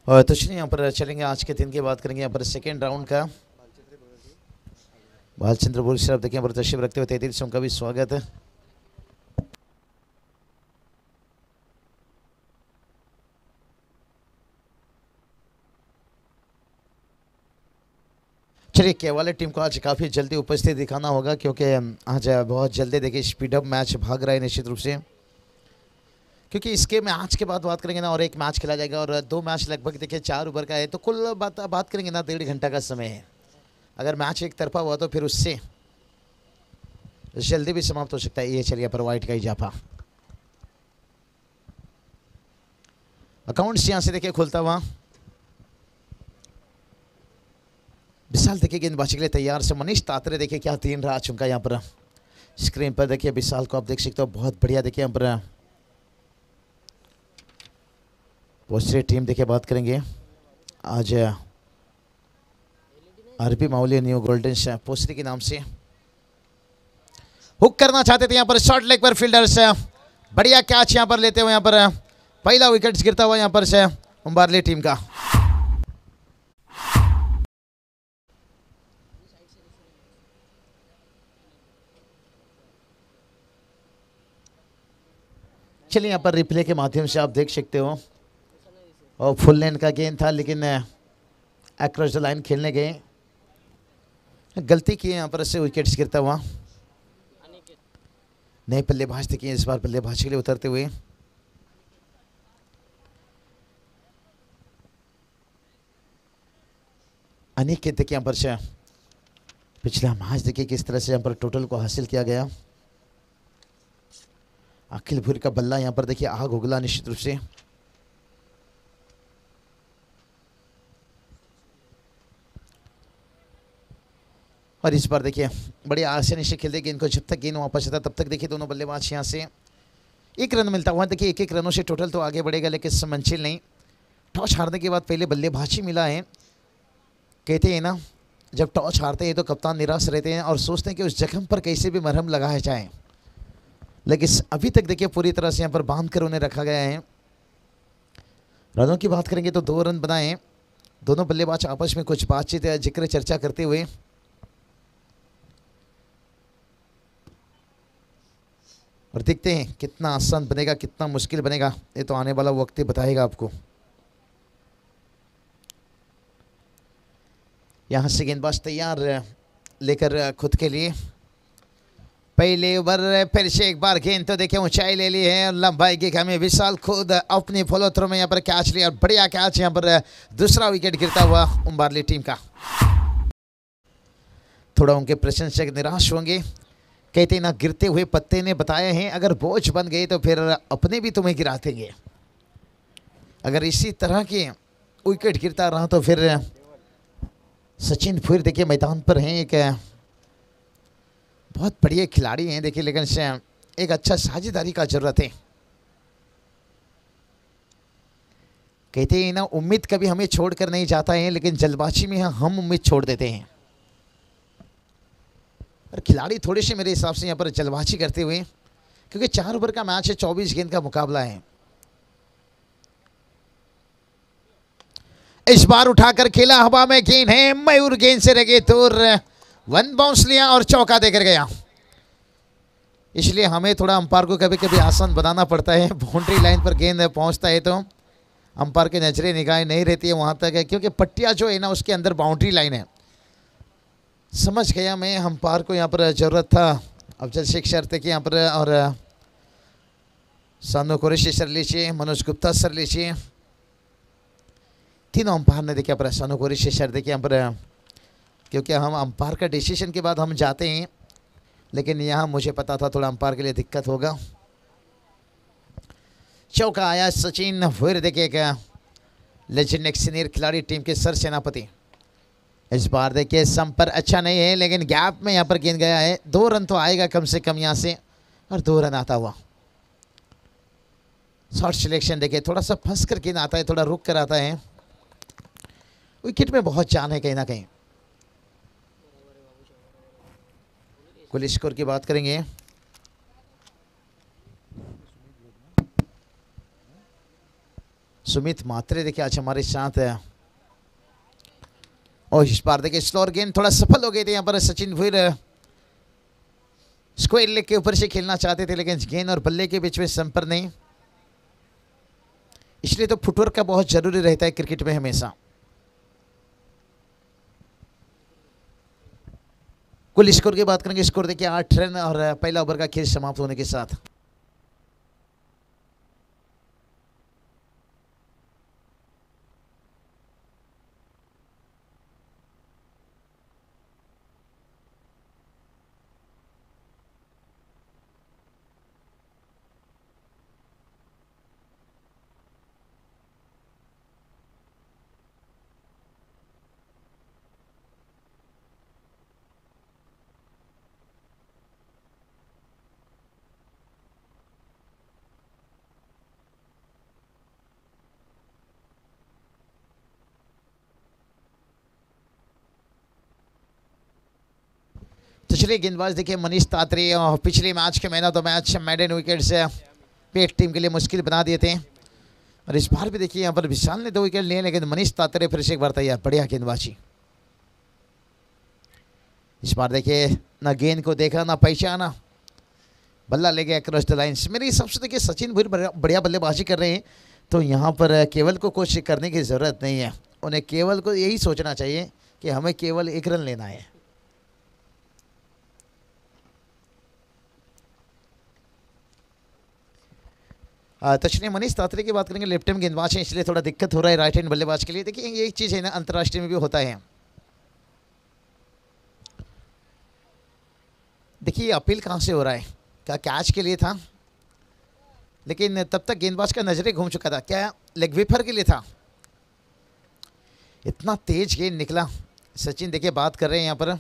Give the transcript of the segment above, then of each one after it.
और तो चलिए यहाँ पर चलेंगे आज के दिन की बात करेंगे। यहाँ पर सेकेंड राउंड का बालचंद्र बोल शराब देखिए यहाँ पर तशरीफ रखते हुए 33 का भी स्वागत है। चलिए केवाले टीम को आज काफ़ी जल्दी उपस्थिति दिखाना होगा क्योंकि आज बहुत जल्दी देखिए स्पीड अप मैच भाग रहा है निश्चित रूप से, क्योंकि इसके मैच के बाद बात करेंगे ना और एक मैच खेला जाएगा और 2 मैच लगभग देखिए 4 ओवर का है, तो कुल बात करेंगे ना 1.5 घंटा का समय है। अगर मैच एक तरफा हुआ तो फिर उससे जल्दी भी समाप्त हो सकता है। ये चलिए पर वाइट का इजाफा अकाउंट्स यहाँ से देखिए खुलता हुआ विशाल देखिए गेंदबाजी के लिए तैयार से मनीष तात्रे देखिए क्या 3 रहा चुका यहाँ पर स्क्रीन पर देखिए विशाल को आप देख सकते हो, बहुत बढ़िया देखिए यहाँ पर दूसरी टीम देखिए बात करेंगे आज आरपी माउली न्यू गोल्डन पोस्टरी के नाम से हुक करना चाहते थे यहाँ पर शॉर्ट लेग पर फील्डर्स बढ़िया कैच यहाँ पर लेते हुए यहाँ पर पहला विकेट गिरता हुआ यहाँ पर से उम्बारली टीम का। चलिए यहाँ पर रिप्ले के माध्यम से आप देख सकते हो और फुल लेन का गेंद था लेकिन अक्रॉस द लाइन खेलने गए, गलती की यहाँ पर से विकेट्स गिरता हुआ। नए बल्लेबाज देखिए इस बार बल्लेबाजी के लिए उतरते हुए अनिकेत देखिए यहाँ पर से पिछला मैच देखिए किस तरह से यहाँ पर टोटल को हासिल किया गया। अखिलपुर का बल्ला यहाँ पर देखिए आग उगला निश्चित रूप से। और इस बार देखिए बड़ी आसानी से खेलते गेंद को, जब तक गेंद वापस आता तब तक देखिए दोनों बल्लेबाज यहाँ से 1 रन मिलता हुआ देखिए 1-1 रनों से टोटल तो आगे बढ़ेगा लेकिन मंजिल नहीं। टॉस हारने के बाद पहले बल्लेबाजी मिला है, कहते हैं ना जब टॉस हारते हैं तो कप्तान निराश रहते हैं और सोचते हैं कि उस जख्म पर कैसे भी मरहम लगाया जाए, लेकिन अभी तक देखिए पूरी तरह से यहाँ पर बांध कर उन्हें रखा गया है। रनों की बात करेंगे तो 2 रन बनाए, दोनों बल्लेबाज आपस में कुछ बातचीत या जिक्र चर्चा करते हुए। और देखते हैं कितना आसान बनेगा कितना मुश्किल बनेगा, ये तो आने वाला वक्त ही बताएगा आपको। यहाँ से गेंदबाज तैयार लेकर खुद के लिए पहले ओवर, फिर से एक बार गेंद तो देखिए ऊंचाई ले ली है, लंबाई की कमी, विशाल खुद अपनी फॉलो थ्रो में यहाँ पर कैच लिया, बढ़िया कैच यहाँ पर दूसरा विकेट गिरता हुआ उम्बारली टीम का। थोड़ा उनके प्रशंसक निराश होंगे, कहते ना गिरते हुए पत्ते ने बताए हैं अगर बोझ बन गए तो फिर अपने भी तुम्हें गिरा देंगे। अगर इसी तरह के विकेट गिरता रहा तो फिर सचिन फिर देखिए मैदान पर हैं, एक बहुत बढ़िया खिलाड़ी हैं देखिए, लेकिन एक अच्छा साझेदारी का जरूरत है। कहते हैं ना उम्मीद कभी हमें छोड़कर नहीं जाता है लेकिन जल्दबाजी में हम उम्मीद छोड़ देते हैं। और खिलाड़ी थोड़े से मेरे हिसाब से यहाँ पर जल्दबाजी करते हुए, क्योंकि 4 ओवर का मैच है, 24 गेंद का मुकाबला है। इस बार उठाकर खेला, हवा में गेंद है, मयूर गेंद से लगे दूर, 1 बाउंस लिया और चौका देकर गया। इसलिए हमें थोड़ा अंपायर को कभी कभी आसान बनाना पड़ता है, बाउंड्री लाइन पर गेंद पहुंचता है तो अंपायर की नजरें निगाहें नहीं रहती है वहां तक है, क्योंकि पट्टिया जो है ना उसके अंदर बाउंड्री लाइन है। समझ गया मैं, अंपायर को यहाँ पर ज़रूरत था अफजल शेख शर्ते की यहाँ पर, और सानू कुरैशी सर लीजिए, मनोज गुप्ता सर लीजिए, तीनों अंपायर ने देखिए पर सानू कुरैशी सर देखिए यहाँ पर, क्योंकि हम अंपायर का डिसीजन के बाद हम जाते हैं, लेकिन यहाँ मुझे पता था थोड़ा अंपायर के लिए दिक्कत होगा। चौका आया सचिन, फिर देखिए क्या लेजेंड एक सीनियर खिलाड़ी टीम के सर सेनापति। इस बार देखिए संपर अच्छा नहीं है लेकिन गैप में यहाँ पर गेंद गया है, 2 रन तो आएगा कम से कम यहाँ से, और 2 रन आता हुआ। शॉर्ट सिलेक्शन देखिए थोड़ा सा फंस कर गेंद आता है, थोड़ा रुक कर आता है, विकेट में बहुत जान है कहीं ना कहीं। कुल स्कोर की बात करेंगे सुमित मात्रे देखिए आज हमारे साथ है। और इस बार देखिए स्लोअर गेंद थोड़ा सफल हो गए थे यहाँ पर सचिन भुईर। स्क्वायर लेग के ऊपर से खेलना चाहते थे लेकिन गेंद और बल्ले के बीच में संपर्क नहीं, इसलिए तो फुटवर्क का बहुत जरूरी रहता है क्रिकेट में हमेशा। कुल स्कोर की बात करेंगे, स्कोर देखिए 8 रन और पहला ओवर का खेल समाप्त होने के साथ। तो चलिए गेंदबाज देखिए मनीष तात्री, और पिछले मैच के man of the match मैडन wicket से पेट टीम के लिए मुश्किल बना दिए थे। और इस बार भी देखिए यहाँ पर विशाल ने 2 विकेट लिए लेकिन मनीष तात्री फिर से एक बार तैयार, बढ़िया गेंदबाजी। इस बार देखिए ना गेंद को देखा ना पहचाना, बल्ला ले गया क्रॉस द लाइन्स। मेरे हिसाब से देखिए सचिन भुईर बढ़िया बल्लेबाजी कर रहे हैं, तो यहाँ पर केवल को कोशिश करने की ज़रूरत नहीं है। उन्हें केवल को यही सोचना चाहिए कि हमें केवल 1 रन लेना है। तो चलिए मनीष तात्री की बात करेंगे, लेफ्ट हैंड गेंदबाज है इसलिए थोड़ा दिक्कत हो रहा है राइट हैंड बल्लेबाज के लिए। देखिए ये एक चीज़ है ना, अंतर्राष्ट्रीय में भी होता है। देखिए अपील कहाँ से हो रहा है, क्या कैच के लिए था, लेकिन तब तक गेंदबाज का नजरें घूम चुका था। क्या लेग विफर के लिए था? इतना तेज गेंद निकला। सचिन देखिए बात कर रहे हैं यहाँ पर,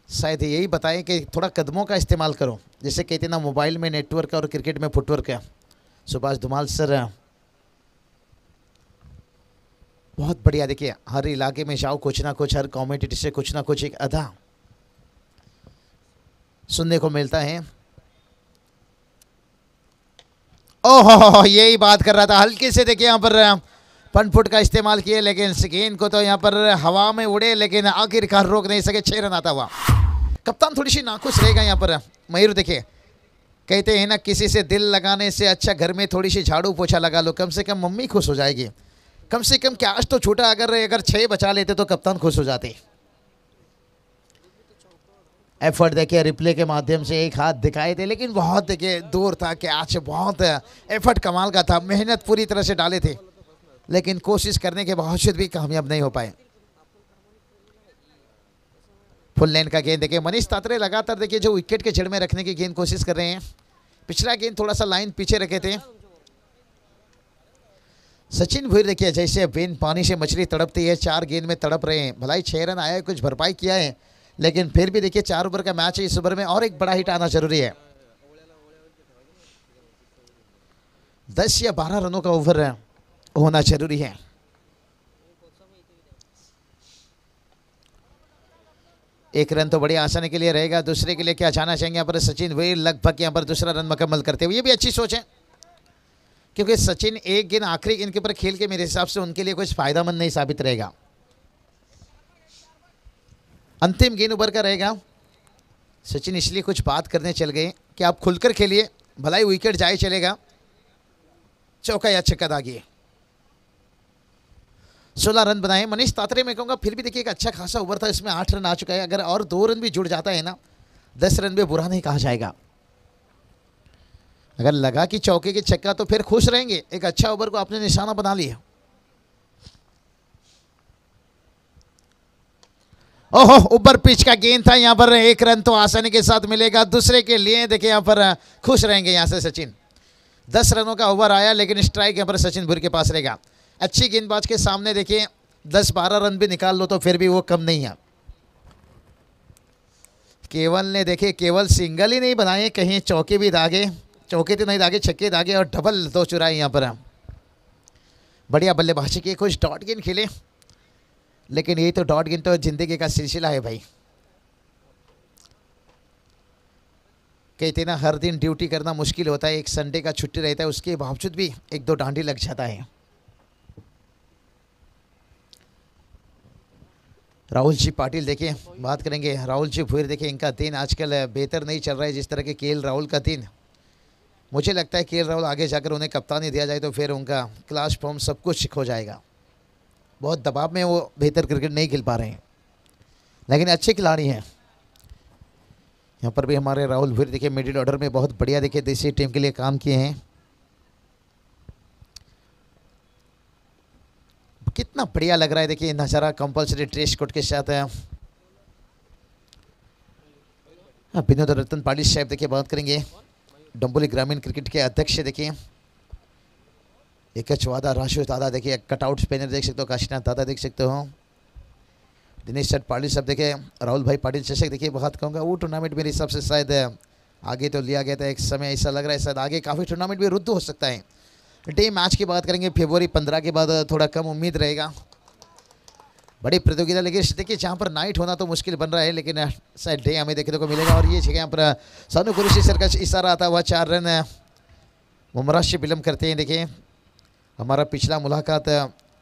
शायद यही बताएं कि थोड़ा कदमों का इस्तेमाल करो, जैसे कहते हैं ना मोबाइल में नेटवर्क और क्रिकेट में फुटवर्क है। सुभाष धुमाल सर बहुत बढ़िया। देखिए हर इलाके में जाओ कुछ ना कुछ, हर कम्युनिटी से कुछ ना कुछ एक अदा सुनने को मिलता है। ओहो यही बात कर रहा था, हल्के से देखिए यहाँ पर फन फुट का इस्तेमाल किए लेकिन गेंद को तो यहाँ पर हवा में उड़े लेकिन आखिरकार रोक नहीं सके। 6 रन आता हुआ। कप्तान थोड़ी सी नाखुश रहेगा यहाँ पर। मयूर देखिए कहते हैं ना, किसी से दिल लगाने से अच्छा घर में थोड़ी सी झाड़ू पोछा लगा लो, कम से कम मम्मी खुश हो जाएगी। कम से कम कैच तो छूटा, अगर 6 बचा लेते तो कप्तान खुश हो जाते। एफर्ट देखिए रिप्ले के माध्यम से एक हाथ दिखाए थे लेकिन बहुत देखिए दूर था कैच, बहुत एफर्ट कमाल का था, मेहनत पूरी तरह से डाले थे लेकिन कोशिश करने के बावजूद भी कामयाब नहीं हो पाए। फुल लेन का गेंद देखिए मनीष तात्रे लगातार देखिए जो विकेट के जड़ में रखने की गेंद कोशिश कर रहे हैं। पिछला गेंद थोड़ा सा लाइन पीछे रखे थे। सचिन भुईर देखिए जैसे बिन पानी से मछली तड़पती है, 4 गेंद में तड़प रहे हैं। भलाई 6 रन आया है, कुछ भरपाई किया है, लेकिन फिर भी देखिए 4 ओवर का मैच है, इस ओवर में और एक बड़ा हिट आना जरूरी है। 10 या 12 रनों का ओवर होना जरूरी है। एक रन तो बड़ी आसानी के लिए रहेगा, दूसरे के लिए क्या जाना चाहेंगे यहाँ पर सचिन भुईर। लगभग यहाँ पर दूसरा रन मुकम्मल करते हुए, ये भी अच्छी सोच है क्योंकि सचिन एक गेंद आखिरी गेंद के ऊपर खेल के मेरे हिसाब से उनके लिए कुछ फायदामंद नहीं साबित रहेगा। अंतिम गेंद उभर का रहेगा। सचिन इसलिए कुछ बात करने चल गए कि आप खुलकर खेलिए, भलाई विकेट जाए चलेगा। चौका या छक्का दागिए। 16 रन बनाए मनीष तात्रे। मैं कहूँगा फिर भी देखिए एक अच्छा खासा ओवर था, इसमें 8 रन आ चुका है। अगर और 2 रन भी जुड़ जाता है ना, 10 रन भी बुरा नहीं कहा जाएगा। अगर लगा कि चौके की छक्का तो फिर खुश रहेंगे। एक अच्छा ओवर को आपने निशाना बना लिया। ओहो ऊपर पिच का गेंद था, यहाँ पर 1 रन तो आसानी के साथ मिलेगा दूसरे के लिए। देखिए यहाँ पर खुश रहेंगे यहाँ से सचिन। 10 रनों का ओवर आया लेकिन स्ट्राइक यहाँ पर सचिन भुईर के पास रहेगा। अच्छी गेंदबाज के सामने देखिए 10-12 रन भी निकाल लो तो फिर भी वो कम नहीं है। केवल ने देखिए केवल सिंगल ही नहीं बनाए, कहीं चौके भी दागे, चौके तो नहीं दागे, छक्के दागे और डबल 2 चुराए यहाँ पर। बढ़िया बल्लेबाजी की, कुछ डॉट गेंद खेले लेकिन ये तो डॉट गेंद तो जिंदगी का सिलसिला है भाई। कहते ना हर दिन ड्यूटी करना मुश्किल होता है, एक संडे का छुट्टी रहता है, उसके बावजूद भी एक दो डांडी लग जाता है। राहुल जी पाटिल देखिए बात करेंगे, राहुल जी भुईर देखिए इनका दिन आजकल बेहतर नहीं चल रहा है, जिस तरह के केएल राहुल का दिन। मुझे लगता है केएल राहुल आगे जाकर उन्हें कप्तानी दिया जाए तो फिर उनका क्लास फॉर्म सब कुछ खो जाएगा। बहुत दबाव में वो बेहतर क्रिकेट नहीं खेल पा रहे हैं, लेकिन अच्छे खिलाड़ी हैं। यहाँ पर भी हमारे राहुल भुईर देखिए मिडिल ऑर्डर में बहुत बढ़िया देखिए देसी टीम के लिए काम किए हैं। कितना बढ़िया लग रहा है देखिए नज़ारा कंपल्सरी ड्रेस कोड के साथ है। विनोद रतन पाटिल साहब देखिए बात करेंगे, डंबोली ग्रामीण क्रिकेट के अध्यक्ष देखिए, एक चौदा राशि दादा देखिए, कटआउट स्पिनर देख सकते हो, काशीनाथ दादा देख सकते हो, दिनेश सर पाटिल साहब देखिए, राहुल भाई पाटिल चषक देखिए। बहुत कहूँगा वो टूर्नामेंट मेरे हिसाब से शायद आगे तो लिया गया था एक समय, ऐसा लग रहा है शायद आगे काफ़ी टूर्नामेंट भी रद्द हो सकता है। डे मैच की बात करेंगे फरवरी 15 के बाद थोड़ा कम उम्मीद रहेगा, बड़ी प्रतियोगिता। लेकिन देखिए जहाँ पर नाइट होना तो मुश्किल बन रहा है, लेकिन शायद डे हमें देखने को मिलेगा। और ये जगह यहाँ पर सानू कुरैशी सर का इशारा आता हुआ 4 रन मुमराज से विलम्ब करते हैं। देखिए हमारा पिछला मुलाकात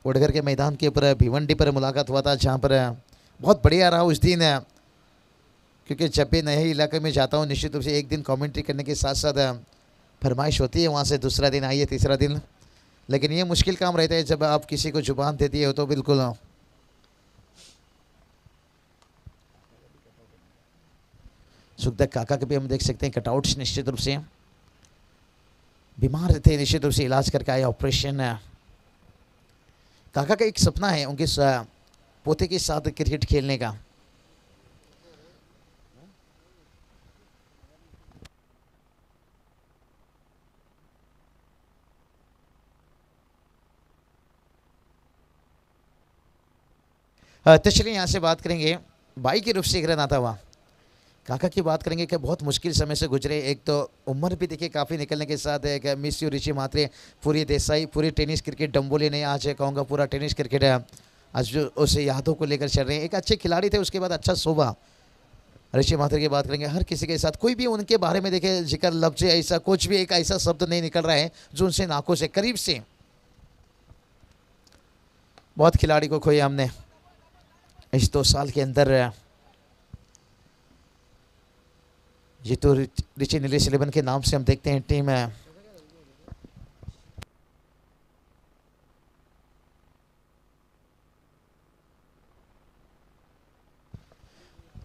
वडगर के मैदान के ऊपर भिवंडी पर मुलाकात हुआ था, जहाँ पर बहुत बढ़िया रहा उस दिन, क्योंकि जब भी नए इलाके में जाता हूँ निश्चित रूप से एक दिन कमेंट्री करने के साथ साथ फरमाइश होती है, वहाँ से दूसरा दिन आइए तीसरा दिन। लेकिन ये मुश्किल काम रहता है जब आप किसी को जुबान दे दिए हो तो बिल्कुल। सुखदेव काका के भी हम देख सकते हैं कटआउट्स निश्चित रूप से बीमार थे, निश्चित रूप से इलाज करके आए ऑपरेशन। काका का एक सपना है उनके पोते के साथ क्रिकेट खेलने का। तो चलिए यहाँ से बात करेंगे बाई के रूप से एक रन आता हुआ काका की बात करेंगे कि बहुत मुश्किल समय से गुजरे। एक तो उम्र भी देखिए काफ़ी निकलने के साथ एक मिस यू ऋषि मात्रे, पूरी देसाई, पूरी टेनिस क्रिकेट डंबोली ने आज कहूँगा पूरा टेनिस क्रिकेट है आज जो उसे यादों को लेकर चल रहे हैं। एक अच्छे खिलाड़ी थे, उसके बाद अच्छा शोभा। ऋषि मात्रे की बात करेंगे, हर किसी के साथ कोई भी उनके बारे में देखे जिक्र लफ्ज ऐसा कुछ भी एक ऐसा शब्द नहीं निकल रहा है जो उनसे नाकों से करीब से। बहुत खिलाड़ी को खोया हमने इस 2 साल के अंदर। ये तो रिची नीलेश 11 के नाम से हम देखते हैं टीम है।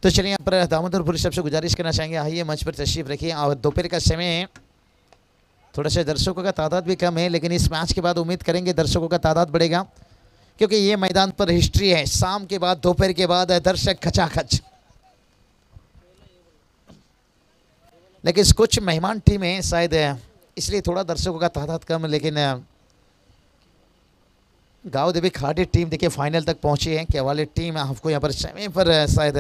तो चलिए यहाँ पर दामोदरपुर सबसे गुजारिश करना चाहेंगे, आइए मंच पर तशरीफ रखिए। और दोपहर का समय है, थोड़ा सा दर्शकों का तादाद भी कम है, लेकिन इस मैच के बाद उम्मीद करेंगे दर्शकों का तादाद बढ़ेगा, क्योंकि ये मैदान पर हिस्ट्री है। शाम के बाद दोपहर के बाद दर्शक खचाखच, लेकिन कुछ मेहमान टीम है शायद इसलिए थोड़ा दर्शकों का तादाद कम। लेकिन गांव देवी खाड़ी टीम देखिए फाइनल तक पहुंची है, क्या वाली टीम आपको यहाँ पर सेमी पर शायद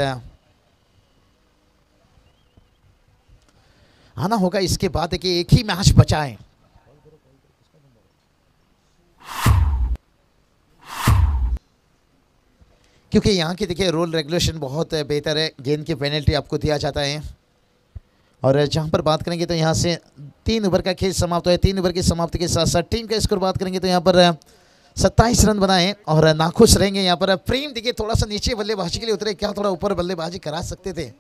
आना होगा। इसके बाद देखिए एक ही मैच बचा है, क्योंकि यहाँ की देखिए रूल रेगुलेशन बहुत बेहतर है। गेंद की पेनल्टी आपको दिया जाता है, और जहाँ पर बात करेंगे तो यहाँ से 3 ओवर का खेल समाप्त है। 3 ओवर की समाप्ति के साथ साथ टीम का स्कोर बात करेंगे तो यहाँ पर 27 रन बनाए और नाखुश रहेंगे। यहाँ पर प्रेम देखिए थोड़ा सा नीचे बल्लेबाजी के लिए उतरे, क्या थोड़ा ऊपर बल्लेबाजी करा सकते थे,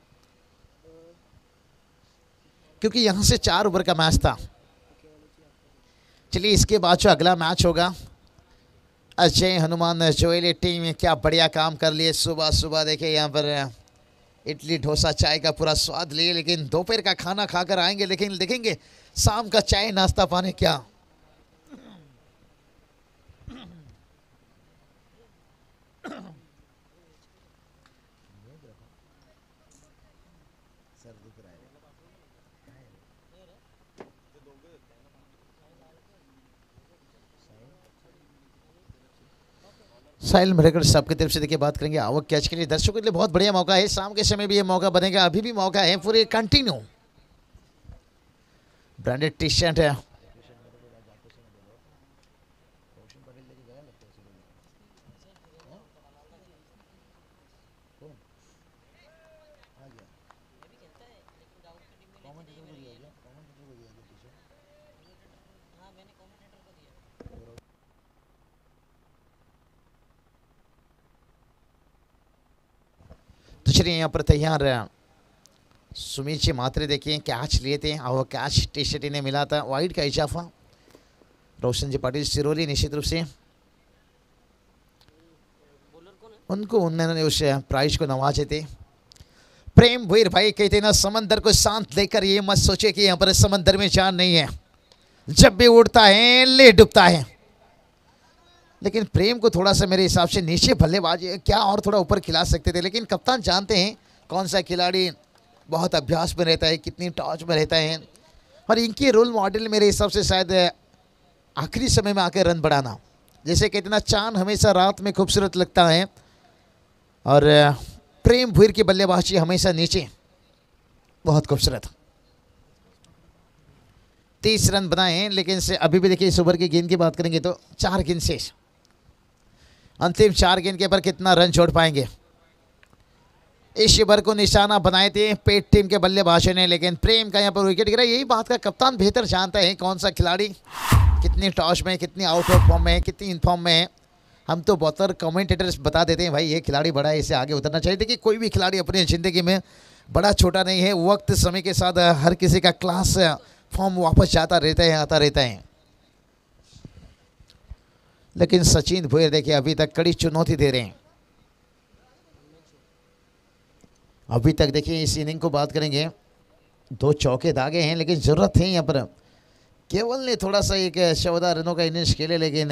क्योंकि यहाँ से 4 ओवर का मैच था। चलिए इसके बाद जो अगला मैच होगा, अजय हनुमान जोएली टीम क्या बढ़िया काम कर लिए। सुबह सुबह देखिए यहाँ पर इडली डोसा चाय का पूरा स्वाद लिए, लेकिन दोपहर का खाना खाकर आएंगे, लेकिन देखेंगे शाम का चाय नाश्ता पानी क्या। साहिल मरेकर साहब की तरफ से देखिए बात करेंगे आवक कैच के लिए। दर्शकों के लिए बहुत बढ़िया मौका है, शाम के समय भी ये मौका बनेगा, अभी भी मौका है, पूरे कंटिन्यू। ब्रांडेड टी शर्ट है, पिछले यहाँ पर तैयार सुमित जी मात्रे देखिए कैच लिए थे और कैच टी शर्ट इन्हें मिला था, वाइड का इजाफा। रोशन जी पाटिल सिरोली निश्चित रूप से उनको उन्होंने उस प्राइज को नवाजे थे। प्रेम भूर भाई कहते ना समंदर को शांत लेकर ये मत सोचे कि यहाँ पर समंदर में जान नहीं है, जब भी उड़ता है ले डूबता है। लेकिन प्रेम को थोड़ा सा मेरे हिसाब से नीचे बल्लेबाजी क्या और थोड़ा ऊपर खिला सकते थे, लेकिन कप्तान जानते हैं कौन सा खिलाड़ी बहुत अभ्यास में रहता है, कितनी टॉच में रहता है, और इनके रोल मॉडल मेरे हिसाब से शायद आखिरी समय में आकर रन बढ़ाना। जैसे कहते ना चांद हमेशा रात में खूबसूरत लगता है, और प्रेम भूर की बल्लेबाजी हमेशा नीचे बहुत खूबसूरत। 30 रन बनाए हैं, लेकिन से अभी भी देखिए इस ओवर की गेंद की बात करेंगे तो 4 गेंद शेष। अंतिम 4 गेंद के पर कितना रन जोड़ पाएंगे। इस ओवर को निशाना बनाए थे पेट टीम के बल्लेबाजों ने, लेकिन प्रेम का यहाँ पर विकेट गिरा। यही बात का कप्तान बेहतर जानता है कौन सा खिलाड़ी कितनी टॉस में, कितनी आउट ऑफ फॉर्म में है, कितनी इन फॉर्म में है। हम तो बहुत कमेंटेटर्स बता देते हैं भाई ये खिलाड़ी बड़ा है, इसे आगे उतरना चाहिए। देखिए कोई भी खिलाड़ी अपनी ज़िंदगी में बड़ा छोटा नहीं है, वक्त समय के साथ हर किसी का क्लास फॉर्म वापस जाता रहता है, आता रहता है। लेकिन सचिन भूर देखिए अभी तक कड़ी चुनौती दे रहे हैं। अभी तक देखिए इस इनिंग को बात करेंगे 2 चौके दागे हैं, लेकिन ज़रूरत है यहाँ पर। केवल ने थोड़ा सा एक 14 रनों का इनिंग्स खेले, लेकिन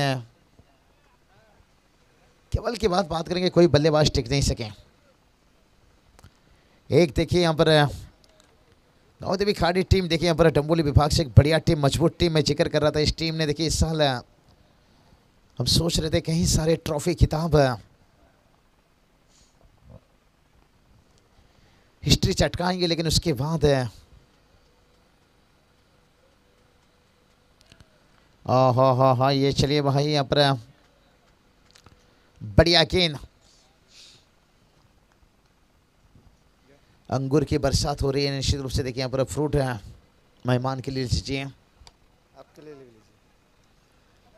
केवल की बात करेंगे कोई बल्लेबाज टिक नहीं सके। एक देखिए यहाँ पर नवदेवी खाड़ी टीम देखिए यहाँ पर डंबोली विभाग से एक बढ़िया टीम, मजबूत टीम मैं जिक्र कर रहा था। इस टीम ने देखिए इस साल हम सोच रहे थे कहीं सारे ट्रॉफी खिताब हिस्ट्री चटकाएंगे, लेकिन उसके बाद हाँ ये चलिए भाई यहाँ पर बढ़िया गेंद, अंगूर की बरसात हो रही है निश्चित रूप से। देखिए यहाँ पर फ्रूट है मेहमान के लिए लीजिए, आपके लिए ले लीजिए।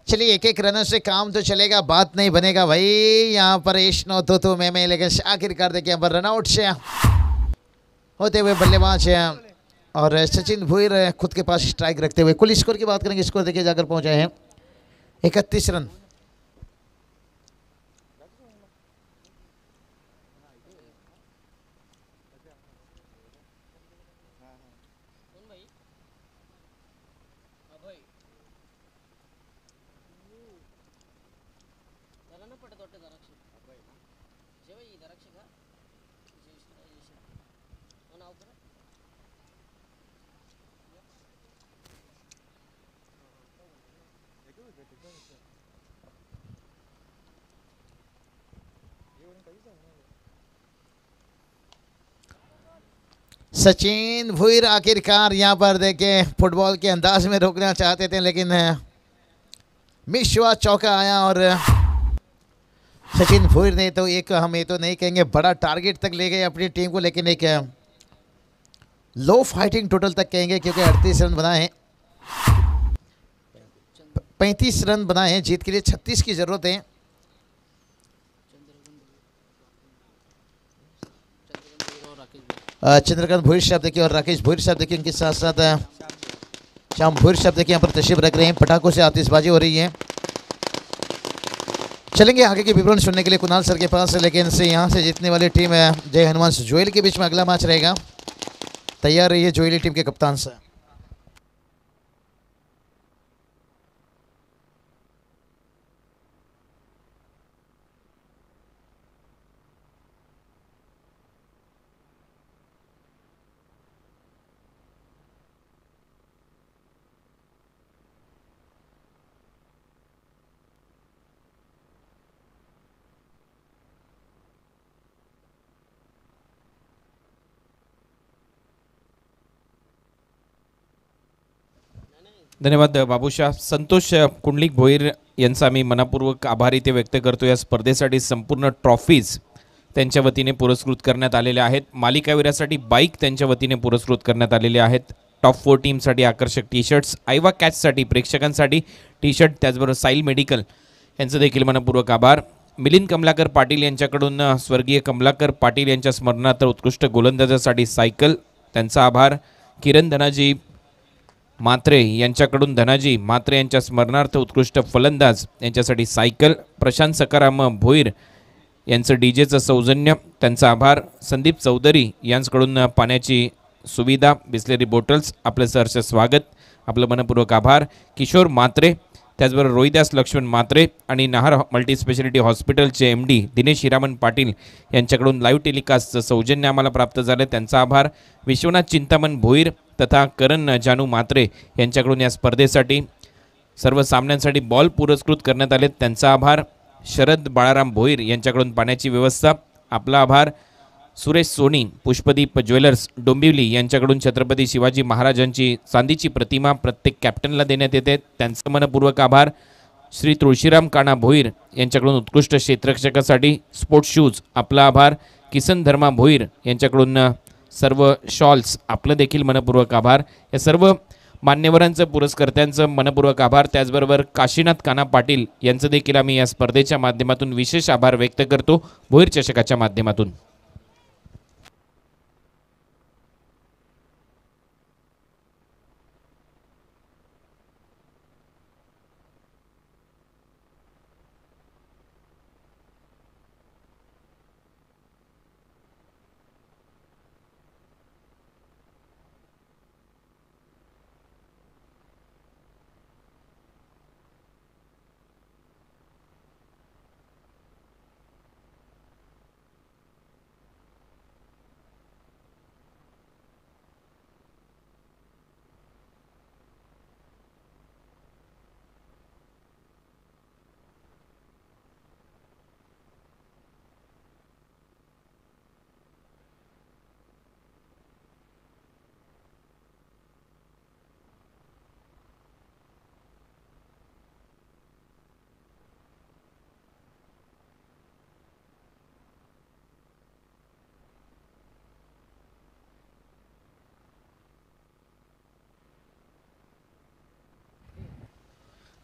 चलिए एक रनों से काम तो चलेगा, बात नहीं बनेगा भाई। यहाँ पर इश्नो तो मैं लेकिन आखिरकार देखिए यहाँ पर रनआउट से होते हुए बल्लेबाज है, और सचिन भूर खुद के पास स्ट्राइक रखते हुए। कुल स्कोर की बात करेंगे, स्कोर देखिए जाकर पहुंचे हैं 31 रन। सचिन भूर आखिरकार यहाँ पर देखें फुटबॉल के अंदाज में रोकना चाहते थे, लेकिन मिस हुआ, चौका आया। और सचिन भूर ने तो एक, हम ये तो नहीं कहेंगे बड़ा टारगेट तक ले गए अपनी टीम को, लेकिन एक लो फाइटिंग टोटल तक कहेंगे, क्योंकि 38 रन बनाए हैं, 35 रन बनाए हैं। जीत के लिए 36 की जरूरत है। चंद्रकांत भूर साहब देखिए और राकेश भूर साहब देखिए, उनके साथ साथ श्याम भूर साहब देखिए यहाँ पर तशरीफ रख रहे हैं। पटाखों से आतिशबाजी हो रही है। चलेंगे आगे के विवरण सुनने के लिए कुणाल सर के पास, लेकिन से यहाँ से जीतने वाली टीम है जय हनुमान जोएल के बीच में अगला मैच रहेगा। तैयार रहिए जोएली टीम के कप्तान से। धन्यवाद बाबूशाह. संतोष कुंडलिक भोईर यांचा मी मनापूर्वक आभार इथे व्यक्त करतो. या स्पर्धेसाठी संपूर्ण ट्रॉफीज त्यांच्या वतीने पुरस्कृत करण्यात आलेल्या आहेत. मालिकावीरासाठी बाईक त्यांच्या वतीने पुरस्कृत करण्यात आलेले आहेत. टॉप 4 टीमसाठी आकर्षक टी शर्ट्स, आयवा कॅचसाठी प्रेक्षकांसाठी टी शर्ट, त्याचबरोबर साईल मेडिकल यांचं देखील मनपूर्वक आभार. मिलिंद कमलाकर पाटील यांच्याकडून स्वर्गीय कमलाकर पाटील यांच्या स्मरणार्थ उत्कृष्ट गोलंदाजासाठी सायकल, त्यांचा आभार. किरण धनाजी मात्रे यांच्याकडून धनाजी मात्रे यांच्या स्मरणार्थ उत्कृष्ट फलंदाज यांच्यासाठी सायकल. प्रशांत सकाराम भोईर यांचं डीजेचं सौजन्य, त्यांचा आभार. संदीप चौधरी यांच्याकडून पाण्याची सुविधा, बिस्लेरी बॉटल्स, आपलं सहर्ष स्वागत, आपलं मनपूर्वक आभार. किशोर मात्रे, त्याचबरोबर रोहिदास लक्ष्मण मात्रे आणि नाहर मल्टीस्पेशालिटी हॉस्पिटलचे MD दिनेश हिरामन पाटील यांच्याकडून लाईव्ह टेलिकास्टचं सौजन्य आम्हाला प्राप्त झालं, त्यांचा आभार. विश्वनाथ चिंतामण भोईर तथा करण जानू मात्रे यांच्याकडून या स्पर्धेसाठी सर्व सामन्यांसाठी बॉल पुरस्कृत करण्यात आले, त्यांचा आभार. शरद बाळाराम भोईर यांच्याकडून पाण्याची व्यवस्था, आपला आभार. सुरेश सोनी पुष्पदीप ज्वेलर्स डोंबिवली यांच्याकडून छत्रपती शिवाजी महाराजांची चांदीची प्रतिमा प्रत्येक कॅप्टनला देण्यात येते, त्यांचं मनपूर्वक आभार. श्री तुळशीराम काणा भोईर यांच्याकडून उत्कृष्ट क्षेत्ररक्षकासाठी स्पोर्ट्स शूज, आपला आभार. किसन धर्मा भोईर यांच्याकडून सर्व शॉल्स, आपलं देखील मनपूर्वक आभार. या सर्व मान्यवरांचं पुरस्कर्त्यांचं मनपूर्वक आभार. त्याचबरोबर काशीनाथ काना पाटील यांचं देखील आम्ही या स्पर्धेच्या माध्यमातून विशेष आभार व्यक्त करतो भोईर चषकाच्या माध्यमातून.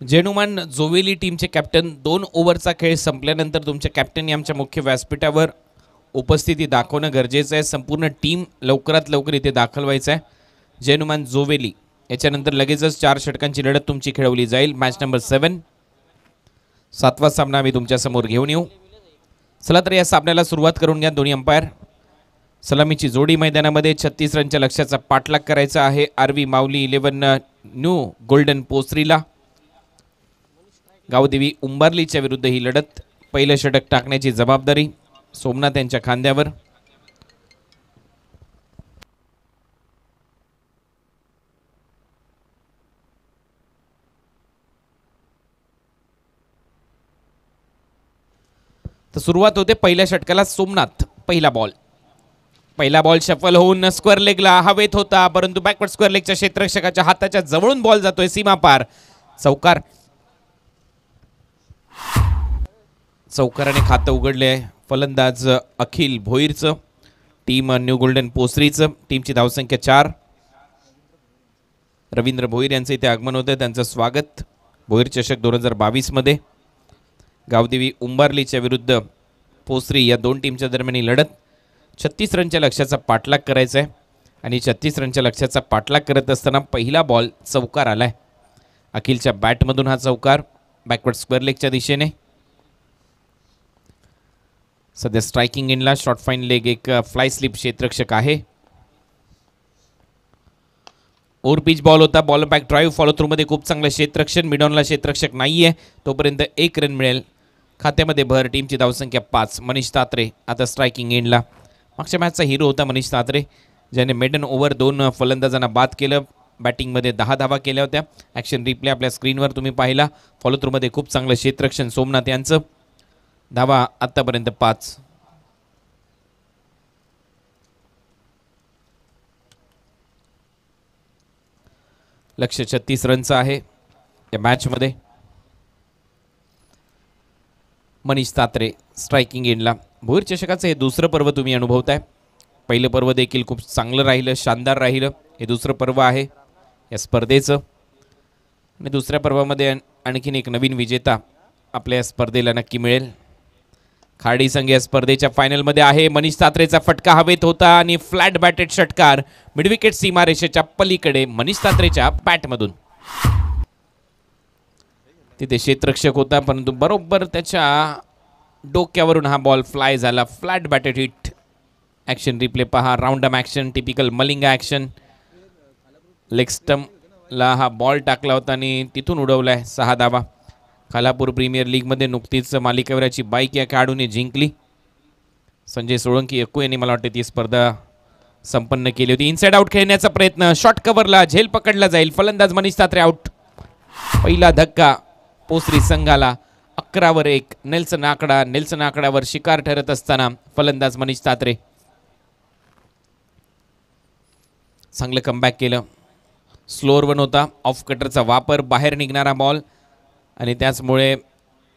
जेनुमान जोवेली टीमचे कॅप्टन, 2 ओव्हरचा खेळ संपल्यानंतर तुमच्या कॅप्टनने आमच्या मुख्य व्यासपीठावर उपस्थिती दाखवणं गरजेचं आहे. संपूर्ण टीम लवकरात लवकर इथे दाखल व्हायचं आहे. जेनुमान जोवेली याच्यानंतर लगेचच 4 षटकांची लढत तुमची खेळवली जाईल. मॅच नंबर 7, 7वा सामना आम्ही तुमच्यासमोर घेऊन येऊ. चला तर या सामन्याला सुरुवात करून घ्या. दोन्ही अंपायर सलामीची जोडी मैदानामध्ये 36 रनच्या लक्ष्याचा पाठलाग करायचा आहे. RV Mauli 11 new golden पोसरीला. Gavdevi उंबार्लीच्या विरुद्ध ही लढत. पहिलं षटक टाकण्याची जबाबदारी सोमनाथ यांच्या खांद्यावर. तर सुरुवात होते पहिल्या षटकाला. सोमनाथ, पहिला बॉल शफल होऊन स्क्वेअर लेगला हवेत होता, परंतु बॅकवर्ड स्क्वेअर लेगच्या क्षेत्ररक्षकाच्या हाताच्या जवळून बॉल जातोय सीमा पार. चौकाराने खातं उघडले आहे फलंदाज अखिल भोईरचं. टीम न्यू गोल्डन पोसरीचं. टीमची धावसंख्या 4. रवींद्र भोईर यांचं इथे आगमन होतं, त्यांचं स्वागत. भोईर चषक 2022 मध्ये गावदेवी उंबार्लीच्या विरुद्ध पोसरी या 2 टीमच्या दरम्यान ही लढत. 36 रनच्या लक्ष्याचा पाठलाग करायचा आहे आणि 36 रनच्या लक्ष्याचा पाठलाग करत असताना पहिला बॉल चौकार आलाय. अखिलच्या बॅटमधून हा चौकार बॅकवर्ड स्क्वेअर लेगच्या दिशेने. सध्या स्ट्रायकिंग एंडला शॉर्ट फाईन लेग एक फ्लाय स्लिप क्षेत्ररक्षक आहे. ओव्हर पिच बॉल होता. Ball back drive follow through मध्ये खूप चांगलं क्षेत्ररक्षण. मिडॉनला क्षेत्ररक्षक नाहीये, तोपर्यंत 1 रन मिळेल. खात्यामध्ये भर. टीमची धावसंख्या 5. मनीष तात्रे आता स्ट्रायकिंग एंडला. मागच्या मॅचचा हिरो होता मनीष तात्रे, ज्याने मेडन ओव्हर 2 फलंदाजांना बाद केलं. बॅटिंगमध्ये 10 धावा केल्या होत्या. ॲक्शन रिप्ले आपल्या स्क्रीनवर तुम्ही पाहिला. फॉलो थ्रू मध्ये खूप चांगलं क्षेत्ररक्षण सोमनाथ यांचं. धावा आतापर्यंत 5. लक्ष्य 36 रनचं आहे या मॅचमध्ये. मनीष तात्रे स्ट्रायकिंग एंडला. भोईर चषकाचं हे दुसरं पर्व तुम्ही अनुभवताय. पहिलं पर्व देखील खूप चांगलं राहिलं, शानदार राहिलं. हे दुसरं पर्व आहे या स्पर्धेचं आणि दुसऱ्या पर्वामध्ये आणखीन एक नवीन विजेता आपल्या स्पर्धेला नक्की मिळेल. खाडी संघ या स्पर्धेच्या फायनलमध्ये आहे. मनीष तात्रेचा फटका हवेत होता आणि फ्लॅट बॅटेड षटकार मिडविकेट सीमारेषेच्या पलीकडे मनीष तात्रेच्या बॅटमधून. तिथे क्षेत्ररक्षक होता परंतु बरोबर त्याच्या डोक्यावरून हा बॉल फ्लाय झाला. Flat batted hit. Action replay पहा. Round arm action, typical Malinga action. Leg स्टम्पला हा बॉल टाकला होता आणि तिथून उडवलाय. 6 धावा. खालापूर प्रीमियर लीगमध्ये नुकतीच मालिकावीराची बाईक या खेळाडूने जिंकली. संजय सोळंकी यक्कू यांनी मला वाटते ती स्पर्धा संपन्न केली होती. इनसाइड आउट खेळण्याचा प्रयत्न. शॉट कव्हरला झेल पकडला जाईल. फलंदाज मनीष तात्रे आउट. पहिला धक्का पोसरी संघाला. 11 वर 1. नेल्सन आकडावर शिकार ठरत असताना फलंदाज मनीष तात्रे. चांगलं कमबॅक केलं. स्लोअर 1 होता. ऑफ कटरचा वापर. बाहेर निघणारा बॉल आणि त्याचमुळे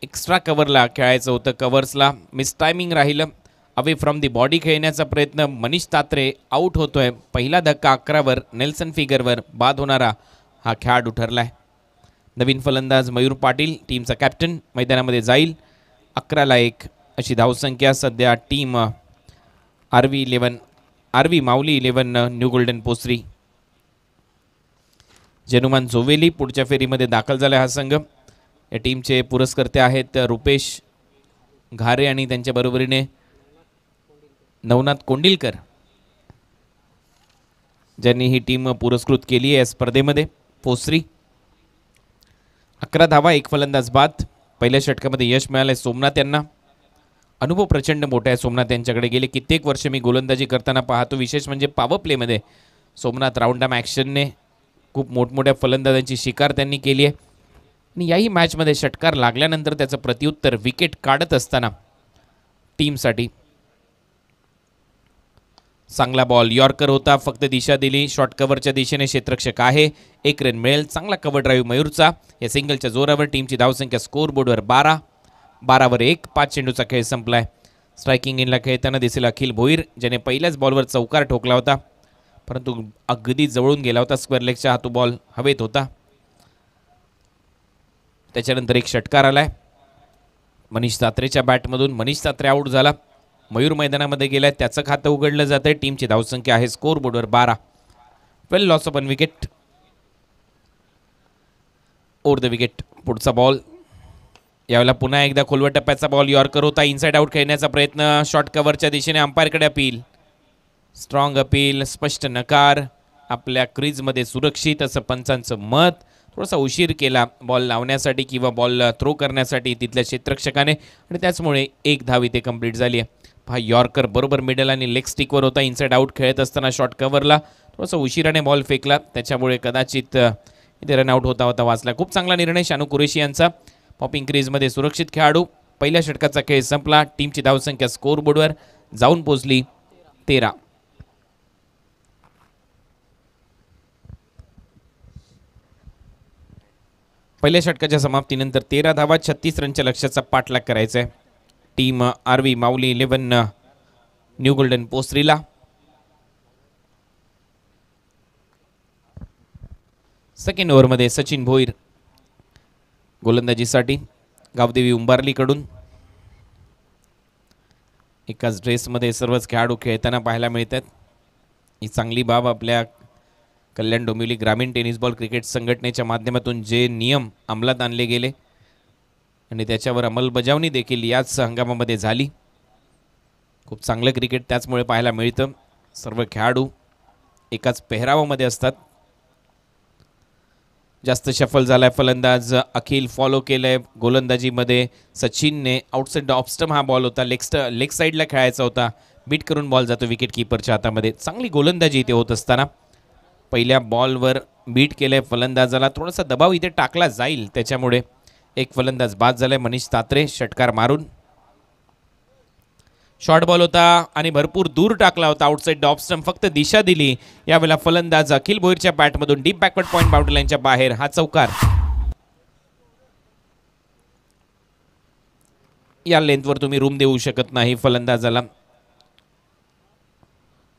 एक्स्ट्रा कव्हरला खेळायचं होतं. कव्हर्सला मिस टायमिंग राहिलं. अवे फ्रॉम दी बॉडी खेळण्याचा प्रयत्न. मनीष तात्रे आऊट होतोय. पहिला धक्का 11 वर नेल्सन फिगरवर बाद होणारा हा खेळाडू ठरलाय. नवीन फलंदाज मयूर पाटील टीमचा कॅप्टन मैदानामध्ये जाईल. 11ला 1 अशी धावसंख्या सध्या team RV Mauli 11 new golden Posari. जनुमान Joveli पुढच्या फेरीमध्ये दाखल झाला. हा संघ या टीमचे पुरस्कर्ते आहेत रुपेश घारे आणि त्यांच्या बरोबरीने नवनाथ कोंडिलकर ज्यांनी ही टीम पुरस्कृत केली आहे या स्पर्धेमध्ये. पोसरी 11 धावा, 1 फलंदाज बाद. पहिल्या षटकामध्ये यश मिळालंय सोमनाथ यांना. अनुभव प्रचंड मोठा आहे सोमनाथ यांच्याकडे. गेले कित्येक वर्ष मी गोलंदाजी करताना पाहतो. विशेष म्हणजे पॉवर प्लेमध्ये सोमनाथ राऊंडम ॲक्शनने खूप मोठमोठ्या फलंदाजांची शिकार त्यांनी केली आहे. आणि याही मॅचमध्ये षटकार लागल्यानंतर त्याचं प्रत्युत्तर विकेट काढत असताना टीमसाठी चांगला बॉल. यॉर्कर होता. फक्त दिशा दिली. शॉर्ट कव्हरच्या दिशेने क्षेत्ररक्षक आहे. 1 रन मिळेल. चांगला कव्हर ड्राईव्ह मयूरचा. या सिंगलच्या जोरावर टीमची धावसंख्या स्कोअर बोर्डवर 12 वर 1. 5 चेंडूचा खेळ संपलाय. स्ट्रायकिंग इनला खेळताना दिसेल अखिल भोईर ज्याने पहिल्याच बॉलवर चौकार ठोकला होता परंतु अगदी जवळून गेला होता. स्क्वेअर लेगच्या हातू बॉल हवेत होता. त्याच्यानंतर एक षटकार आलाय मनीष तात्रेच्या बॅटमधून. मनीष तात्रे आऊट झाला. मयूर मैदानामध्ये गेलाय. त्याचं खातं उघडलं जात आहे. टीमची धावसंख्या आहे स्कोअर बोर्डवर 12. 12 loss of 1 wicket. Over the wicket. पुढचा बॉल. यावेळेला पुन्हा एकदा खोलवर टप्प्याचा बॉल. यॉर्कर होता. इनसाइड आउट खेळण्याचा प्रयत्न. शॉर्ट कव्हरच्या दिशेने अंपायरकडे अपील. Strong appeal. स्पष्ट नकार. आपल्या क्रीजमध्ये सुरक्षित असं पंचांचं मत. थोडासा उशीर केला बॉल लावण्यासाठी किंवा बॉल थ्रो करण्यासाठी तिथल्या क्षेत्ररक्षकाने आणि त्याचमुळे 1 धाव इथे कंप्लीट झाली आहे. हा यॉर्कर बरोबर मिडल आणि लेग स्टिकवर होता. इनसाइड आउट खेळत असताना शॉर्ट कव्हरला थोडासा उशिराने बॉल फेकला. त्याच्यामुळे कदाचित इथे रनआउट होता वाचला. खूप चांगला निर्णय शानू कुरेशी यांचा. पॉपिंग क्रीजमध्ये सुरक्षित खेळाडू. पहिल्या षटकाचा खेळ संपला. टीमची धावसंख्या स्कोअर बोर्डवर जाऊन पोहोचली 13. पहिल्या षटकाच्या समाप्तीनंतर 13 धावा, 36 रनच्या लक्ष्याचा पाठलाग करायचा आहे team RV Mauli 11 new golden पोसरीला. सेकंड ओव्हरमध्ये सचिन भोईर गोलंदाजीसाठी. गावदेवी उंबारलीकडून. एकाच ड्रेसमध्ये सर्वच खेळाडू खेळताना पाहायला मिळतात. ही चांगली बाब. आपल्या कल्याण डोंबिवली ग्रामीण टेनिस बॉल क्रिकेट संघटनेच्या माध्यमातून जे नियम अंमलात आणले गेले आणि त्याच्यावर अंमलबजावणी देखील याच हंगामामध्ये झाली. खूप चांगलं क्रिकेट त्याचमुळे पाहायला मिळतं. सर्व खेळाडू एकाच पेहरावामध्ये असतात. जास्त शफल झालाय फलंदाज. अखिल फॉलो केलंय गोलंदाजीमध्ये. सचिनने आउटसाइड ऑफ स्टंप हा बॉल होता. लेग साईडला खेळायचा होता. बीट करून बॉल जातो विकेट कीपरच्या हातामध्ये. चांगली गोलंदाजी इथे होत असताना पहिल्या बॉलवर बीट केलंय फलंदाजाला. थोडासा दबाव इथे टाकला जाईल त्याच्यामुळे एक फलंदाज बाद झालाय मनीष तात्रे षटकार मारून. शॉर्ट बॉल होता आणि भरपूर दूर टाकला होता. Outside off stump. फक्त दिशा दिली. यावेळेला फलंदाज अखिल भोईरच्या बॅटमधून डीप बॅकवर्ड पॉइंट बाउंड्री लाईनच्या बाहेर हा चौकार. या लेंथवर तुम्ही रूम देऊ शकत नाही फलंदाजाला.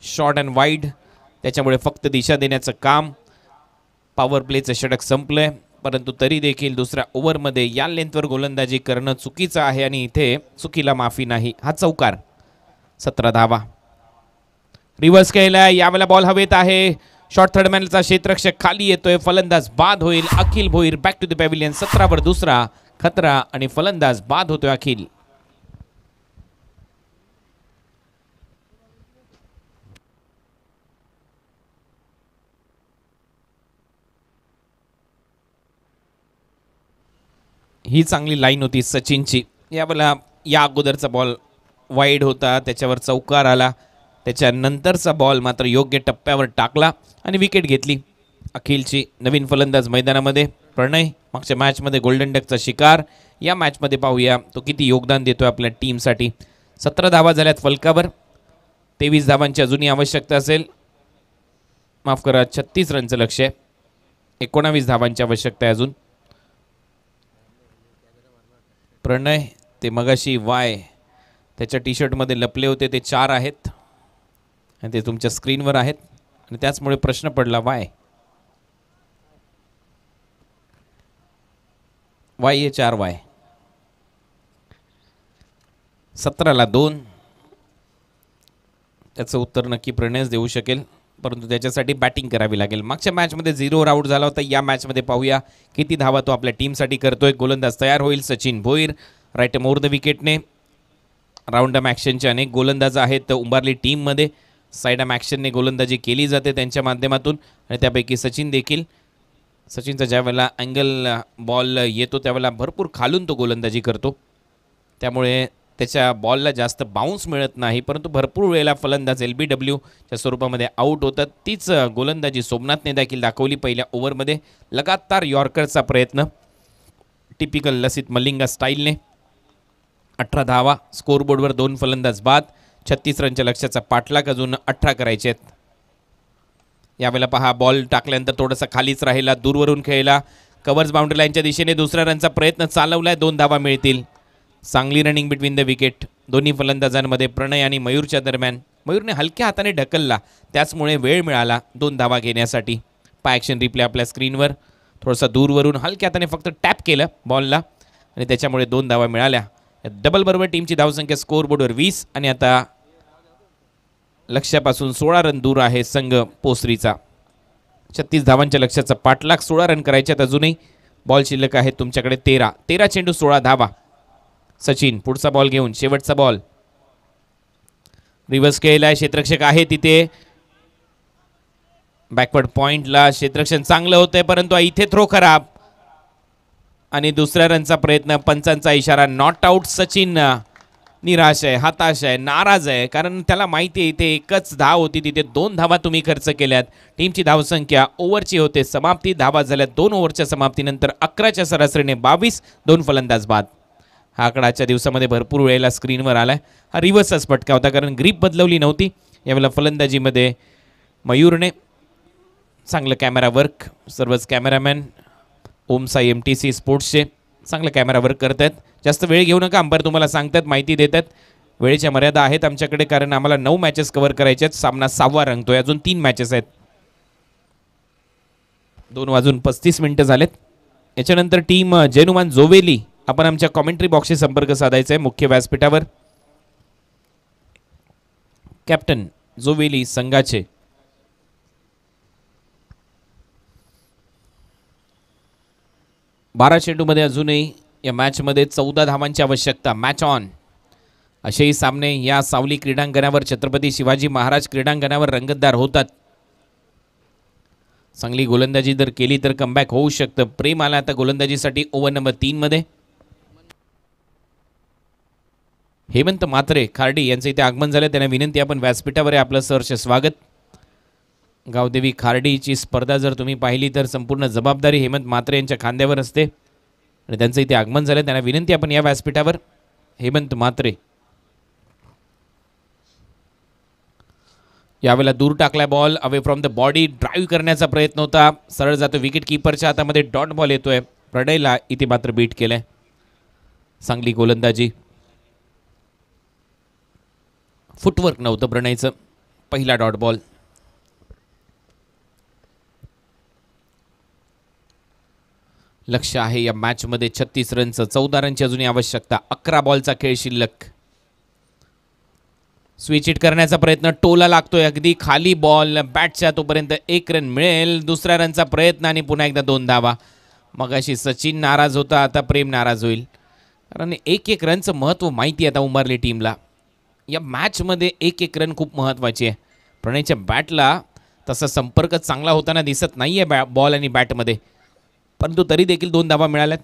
शॉर्ट अँड वाईड त्याच्यामुळे फक्त दिशा देण्याचं काम. पॉवर प्लेचं षटक संपलंय. परंतु तरी देखील दुसऱ्या ओव्हरमध्ये या लेंथवर गोलंदाजी करणं चुकीचं आहे आणि इथे चुकीला माफी नाही. हा चौकार. 17 धावा. रिव्हर्स केलाय. यावेळेला बॉल हवेत आहे. शॉर्ट थर्डमॅनचा क्षेत्ररक्षक खाली येतोय. फलंदाज बाद होईल. Akhil Bhoir back to the pavilion. 17 वर दुसरा खतरा आणि फलंदाज बाद होतोय अखिल. ही चांगली लाईन होती सचिनची. यावेळेला या अगोदरचा बॉल वाईड होता, त्याच्यावर चौकार आला. त्याच्यानंतरचा बॉल मात्र योग्य टप्प्यावर टाकला आणि विकेट घेतली अखिलची. नवीन फलंदाज मैदानामध्ये प्रणय. मागच्या मॅचमध्ये गोल्डन डकचा शिकार. या मॅचमध्ये पाहूया तो किती योगदान देतोय आपल्या टीमसाठी. 17 धावा झाल्यात फलकावर. 23 धावांची अजूनही आवश्यकता असेल. माफ करा, 36 रनचं लक्ष्य आहे. 19 धावांची आवश्यकता आहे अजून. प्रणय ते मगाशी वाय त्याच्या टी शर्टमध्ये लपले होते ते 4 आहेत आणि ते तुमच्या स्क्रीनवर आहेत आणि त्याचमुळे प्रश्न पडला वाय हे 4 वाय. 17ला 2. त्याचं उत्तर नक्की प्रणयच देऊ शकेल, परंतु त्याच्यासाठी बॅटिंग करावी लागेल. मागच्या मॅचमध्ये 0 आउट झाला होता. या मॅचमध्ये पाहूया किती धावा तो आपल्या टीमसाठी करतोय. गोलंदाज तयार होईल. Sachin Bhoir right more the विकेटने. राऊंड अम ॲक्शनचे अनेक गोलंदाज आहेत उंबारली टीममध्ये. साईड अम ॲक्शनने गोलंदाजी केली जाते त्यांच्या माध्यमातून आणि त्यापैकी सचिन देखील. सचिनचा ज्या वेळेला अँगल बॉल येतो त्यावेळेला भरपूर खालून तो गोलंदाजी करतो, त्यामुळे त्याच्या बॉलला जास्त बाउन्स मिळत नाही, परंतु भरपूर वेळेला फलंदाज LBWच्या स्वरूपामध्ये आऊट होतात. तीच गोलंदाजी सोमनाथने देखील दाखवली पहिल्या ओव्हरमध्ये. लगातार यॉर्करचा प्रयत्न टिपिकल लसित मलिंगा स्टाईलने. 18 धावा. स्कोरबोर्डवर 2 फलंदाज बाद. 36 रनच्या लक्ष्याचा पाठलाग अजून 18 करायचे आहेत. यावेळेला पहा बॉल टाकल्यानंतर थोडासा खालीच राहिला, दूरवरून खेळला. कव्हर्स बाउंड्री लाईनच्या दिशेने दुसऱ्या रनचा प्रयत्न चालवलाय. 2 धावा मिळतील. चांगली रनिंग बिटवीन द विकेट दोन्ही फलंदाजांमध्ये प्रणय आणि मयूरच्या दरम्यान. मयूरने हलक्या हाताने ढकलला, त्याचमुळे वेळ मिळाला 2 धावा घेण्यासाठी. पाय ॲक्शन रिप्ले आपल्या स्क्रीनवर. थोडासा दूरवरून हलक्या हाताने फक्त टॅप केलं बॉलला आणि त्याच्यामुळे 2 धावा मिळाल्या. डबल बरोबर टीमची धावसंख्या स्कोरबोर्डवर 20 आणि आता लक्ष्यापासून 16 रन दूर आहे संघ पोसरीचा. 36 धावांच्या लक्ष्याचा पाठलाग. 16 रन करायच्यात अजूनही. बॉल शिल्लक आहेत तुमच्याकडे 13 चेंडू 16 धावा. सचिन पुढचा बॉल घेऊन शेवटचा बॉल. रिव्हर्स केलाय. क्षेत्ररक्षक आहे तिथे. बॅकवर्ड पॉइंटला क्षेत्ररक्षण चांगलं होतंय, परंतु इथे थ्रो खराब आणि दुसऱ्या रनचा प्रयत्न. पंचांचा इशारा नॉट आउट. सचिन निराश आहे, हताश आहे, नाराज आहे, कारण त्याला माहिती आहे इथे एकच धाव होती, तिथे 2 धावा तुम्ही खर्च केल्यात. टीमची धावसंख्या ओव्हरची होते समाप्ती. धावा झाल्या 2 ओव्हरच्या समाप्तीनंतर 11च्या सरासरीने 22. 2 फलंदाज बाद. हा आकडा आजच्या दिवसामध्ये भरपूर वेळेला स्क्रीनवर आलाय. हा रिव्हर्सच फटका होता कारण ग्रीप बदलवली नव्हती. यावेळेला फलंदाजीमध्ये मयूरने चांगलं कॅमेरा वर्क. सर्वच कॅमेरामॅन ओमसाई MTC स्पोर्ट्सचे चांगलं कॅमेरा वर्क करत आहेत. जास्त वेळ घेऊ नका, अंपायर तुम्हाला सांगतात, माहिती देतात. वेळेच्या मर्यादा आहेत आमच्याकडे कारण आम्हाला 9 मॅचेस कव्हर करायचे आहेत. सामना 6वा रंगतोय. अजून 3 मॅचेस आहेत. 2:35 झालेत. याच्यानंतर टीम जेनुमान जोवेली. आपण आमच्या कॉमेंट्री बॉक्सशी संपर्क साधायचा आहे मुख्य व्यासपीठावर. कॅप्टन जोवेली संघाचे 12 चेंडूमध्ये अजूनही या मॅचमध्ये 14 धावांची आवश्यकता. Match on. असेही सामने या सावली क्रीडांगणावर, छत्रपती शिवाजी महाराज क्रीडांगणावर रंगतदार होतात. चांगली गोलंदाजी जर केली तर कमबॅक होऊ शकतं. प्रेम आला आता गोलंदाजीसाठी ओव्हर नंबर 3 मध्ये. हेमंत म्हात्रे खार्डी यांचं इथे आगमन झालं. त्यांना विनंती, आपण व्यासपीठावर आहे, आपलं सहर्ष स्वागत. गावदेवी खार्डीची स्पर्धा जर तुम्ही पाहिली तर संपूर्ण जबाबदारी हेमंत म्हात्रे यांच्या खांद्यावर असते आणि त्यांचं इथे आगमन झालं. त्यांना विनंती, आपण या व्यासपीठावर. हेमंत म्हात्रे यावेळेला दूर टाकलाय ball. Away from the body. Drive करण्याचा प्रयत्न होता, सरळ जातो विकेट कीपरच्या हातामध्ये. डॉट बॉल येतोय. प्रणयला इथे मात्र बीट केलंय. चांगली गोलंदाजी. फुटवर्क नव्हतं प्रणयचं. पहिला डॉट बॉल. लक्ष आहे या मॅचमध्ये 36 रनचं. 14 रनची अजूनही आवश्यकता. 11 बॉलचा खेळ शिल्लक. स्विच हिट करण्याचा प्रयत्न, टोला लागतोय अगदी खाली बॉल बॅटच्या, तोपर्यंत 1 रन मिळेल. दुसऱ्या रनचा प्रयत्न आणि पुन्हा एकदा 2 धावा. मगाशी सचिन नाराज होता, आता प्रेम नाराज होईल, कारण 1-1 रनचं महत्त्व माहिती आहे आता उंबरली टीमला. या मॅचमध्ये 1-1 रन खूप महत्त्वाची आहे. प्रणयच्या बॅटला तसा संपर्क चांगला होताना दिसत नाही आहे बॉल आणि बॅटमध्ये, परंतु तरी देखील 2 धावा मिळाल्यात.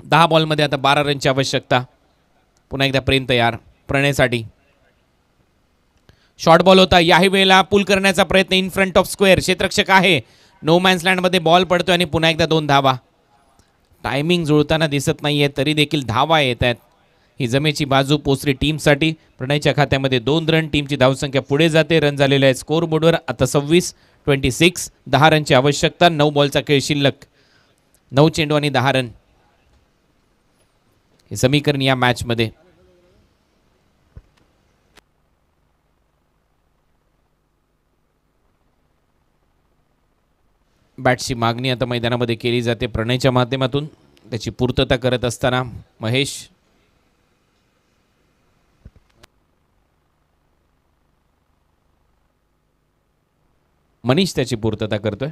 10 बॉलमध्ये आता 12 रनची आवश्यकता. पुन्हा एकदा प्रेम तयार प्रणयसाठी. शॉर्ट बॉल होता, याही वेळेला पुल करण्याचा प्रयत्न इन फ्रंट ऑफ स्क्वेअर. क्षेत्ररक्षक आहे, नो मॅन्स लँडमध्ये बॉल पडतोय आणि पुन्हा एकदा 2 धावा. टायमिंग जुळताना दिसत नाही आहे, तरी देखील धावा येत आहेत. ही जमेची बाजू पोचली टीमसाठी. प्रणयच्या खात्यामध्ये 2 रन. टीमची धावसंख्या पुढे जाते. रन झालेले आहेत स्कोर बोर्डवर आता 26. 10 रनची आवश्यकता. 9 बॉलचा खेळ शिल्लक. 9 चेंडू आणि 10 रन हे समीकरण या मॅचमध्ये. बॅटची मागणी आता मैदानामध्ये केली जाते प्रणयच्या माध्यमातून. त्याची पूर्तता करत असताना मनीष त्याची पूर्तता करतोय.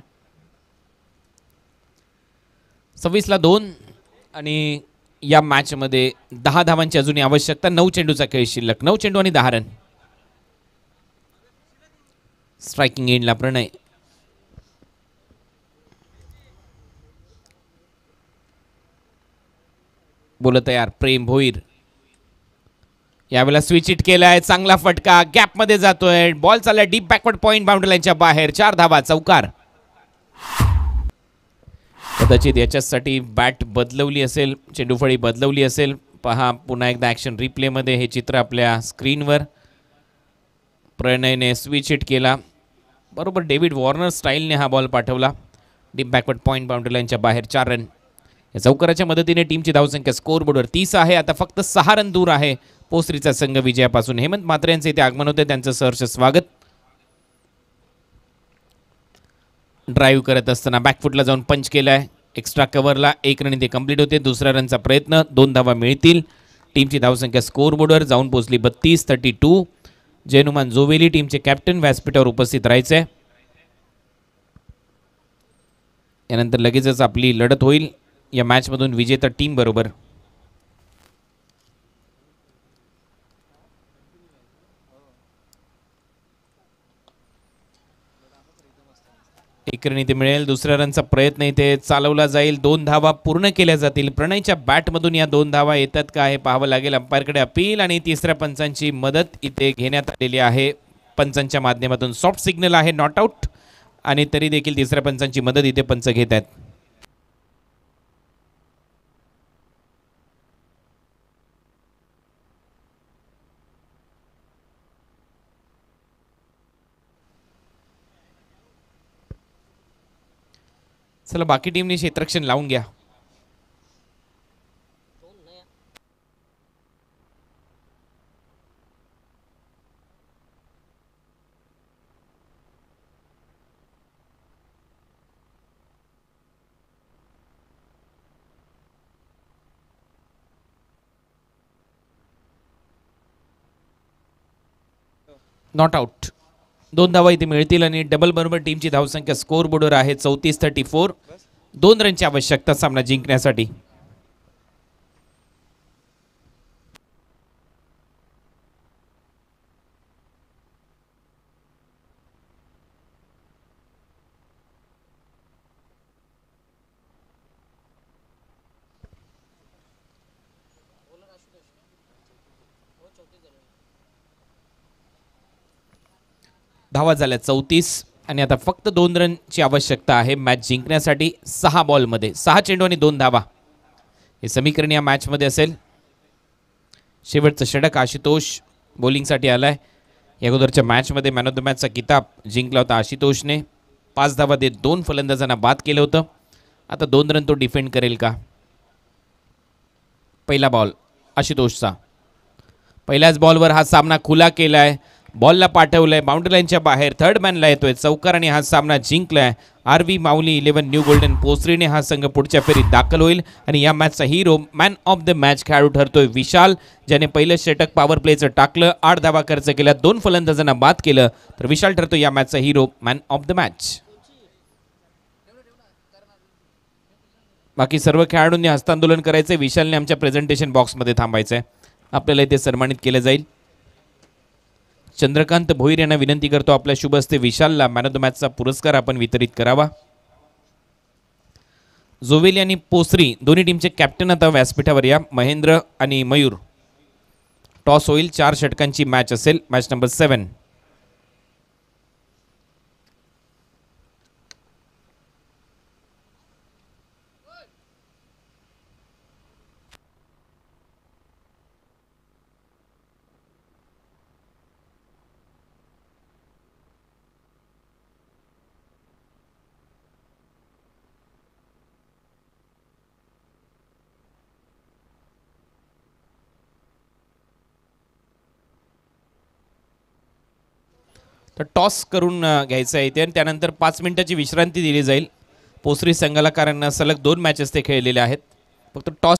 26 ला 2 आणि या मॅचमध्ये 10 धावांची अजूनही आवश्यकता. 9 चेंडूचा खेळ शिल्लक. 9 चेंडू आणि 10 रन. स्ट्रायकिंग एंडला प्रणय. बोल तयार प्रेम भोईर. यावेळेला स्विच हिट केला आहे, चांगला फटका गॅपमध्ये जातोय. बॉल चाललाय डीप बॅकवर्ड पॉइंट बाउंड्री लाईनच्या बाहेर. 4 धावा, चौकार. कदाचित याच्यासाठी बॅट बदलवली असेल, चेंडूफळी बदलवली असेल. पहा पुन्हा एकदा ॲक्शन रिप्लेमध्ये हे चित्र आपल्या स्क्रीनवर. प्रणयने स्विच हिट केला, बरोबर डेव्हिड वॉर्नर स्टाईलने हा बॉल पाठवला डीप बॅकवर्ड पॉइंट बाउंड्री लाईनच्या बाहेर. 4 रन. या चौकाराच्या मदतीने टीमची धावसंख्या स्कोर बोर्डवर 30 आहे. आता फक्त 6 रन दूर आहे पोसरीचा संघ विजयापासून. हेमंत म्हात्रे यांचे इथे आगमन होते, त्यांचं सहर्ष स्वागत. ड्राईव्ह करत असताना बॅकफुटला जाऊन पंच केलाय. एक्स्ट्रा कव्हरला 1 रन इथे कंप्लीट होते. दुसऱ्या रनचा प्रयत्न. 2 धावा मिळतील. टीमची धावसंख्या स्कोर बोर्डवर जाऊन पोहोचली 32. जयनुमान जोवेली टीमचे कॅप्टन व्यासपीठावर उपस्थित राहायचे. यानंतर लगेचच आपली लढत होईल या मॅचमधून विजेता टीम बरोबर. एक रन इथे मिळेल. दुसऱ्या रनचा प्रयत्न इथे चालवला जाईल. 2 धावा पूर्ण केल्या जातील. प्रणयच्या बॅटमधून या 2 धावा येतात का हे पाहावं लागेल. अंपायरकडे अपील आणि तिसऱ्या पंचांची मदत इथे घेण्यात आलेली आहे. पंचांच्या माध्यमातून सॉफ्ट सिग्नल आहे नॉट आउट, आणि तरी देखील तिसऱ्या पंचांची मदत इथे पंच घेत आहेत. चला बाकी टीमने क्षेत्ररक्षण लावून घ्या. Not out. 2 धावा इथे मिळतील आणि डबल बरोबर टीमची धावसंख्या स्कोर बोर्डवर आहे 34. 2 रनची आवश्यकता सामना जिंकण्यासाठी. धावा झाल्या 34 आणि आता फक्त 2 रनची आवश्यकता आहे मॅच जिंकण्यासाठी. 6 बॉलमध्ये 6 चेंडू आणि 2 धावा हे समीकरण या मॅचमध्ये असेल. शेवटचं षटक आशुतोष बॉलिंगसाठी आलाय. या अगोदरच्या मॅचमध्ये मॅन ऑफ द मॅचचा किताब जिंकला होता आशुतोषने. 5 धावा देत 2 फलंदाजांना बाद केलं होतं. आता 2 रन तो डिफेंड करेल का. पहिला बॉल आशुतोषचा. पहिल्याच बॉलवर हा सामना खुला केलाय. बॉलला पाठवलंय बाउंड्री लाईनच्या बाहेर, थर्ड मॅनला येतोय चौकार आणि हा सामना जिंकलाय आरव्ही माऊली 11 न्यू गोल्डन पोस्ट्रीने. हा संघ पुढच्या फेरीत दाखल होईल आणि या मॅचचा हिरो मॅन ऑफ द मॅच खेळाडू ठरतोय विशाल, ज्याने पहिलं षटक पॉवर प्लेचं टाकलं, 8 धावा खर्च केल्या, 2 फलंदाजांना बाद केलं, तर विशाल ठरतो या मॅचचा हिरो मॅन ऑफ द मॅच. बाकी सर्व खेळाडूंनी हस्तांदोलन करायचंय, विशालने आमच्या प्रेझेंटेशन बॉक्समध्ये थांबायचंय, आपल्याला इथे सन्मानित केलं जाईल. चंद्रकांत भोईर यांना विनंती करतो आपल्या शुभ हस्ते विशालला मॅन ऑफ द मॅचचा पुरस्कार आपण वितरित करावा. जोवेली आणि पोसरी दोन्ही टीमचे कॅप्टन आता व्यासपीठावर या. महेंद्र आणि मयूर. टॉस होईल, 4 षटकांची मॅच असेल, मॅच नंबर 7. तर टॉस करून घ्यायचं आहे इथे आणि त्यानंतर 5 मिनिटाची विश्रांती दिली जाईल पोसरी संघाला, कारण सलग 2 मॅचेस ते खेळलेले आहेत. फक्त टॉस